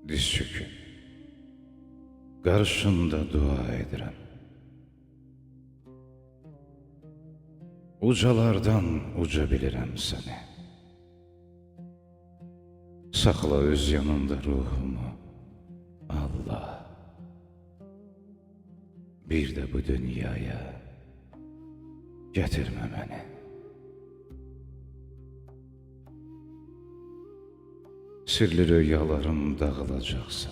diz çökün. Qarşında dua edirəm. Ucalardan uca bilirəm səni. Saxla öz yanında ruhumu, Allah. Bir də bu dünyaya gətirmə məni. Sirli rüyalarım dağılacaqsa,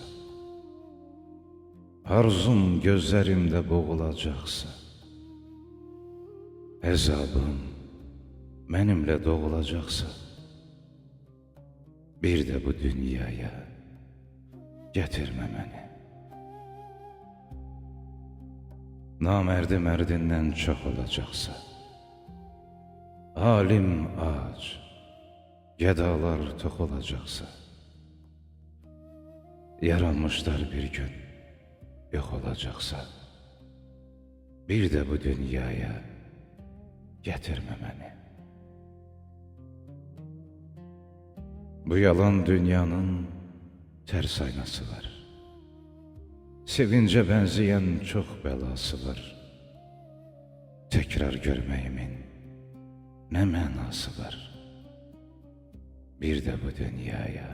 arzum gözlərimdə boğulacaqsa, əzabım mənimlə doğulacaqsa, bir də bu dünyaya gətirmə məni. Namərdi mərdindən çox olacaqsa, alim ac, gədalar tox olacaqsa, yaranmışlar bir gün yox olacaqsa, bir də bu dünyaya gətirmə məni. Bu yalan dünyanın tərs aynası var. Sevincə bənzəyən çox bəlası var. Təkrar görməyimin nə mənası var? Bir də bu dünyaya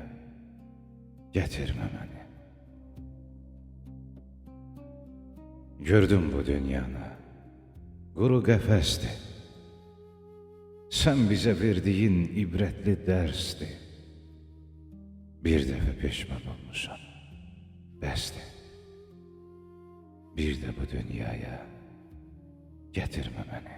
gətirmə məni. Gördüm bu dünyanı, quru qəfəsdir. Sən bizə verdiyin ibrətli dərsdir. Bir dəfə peşman olmuşam, bəsdir. Bir də bu dünyaya gətirmə məni.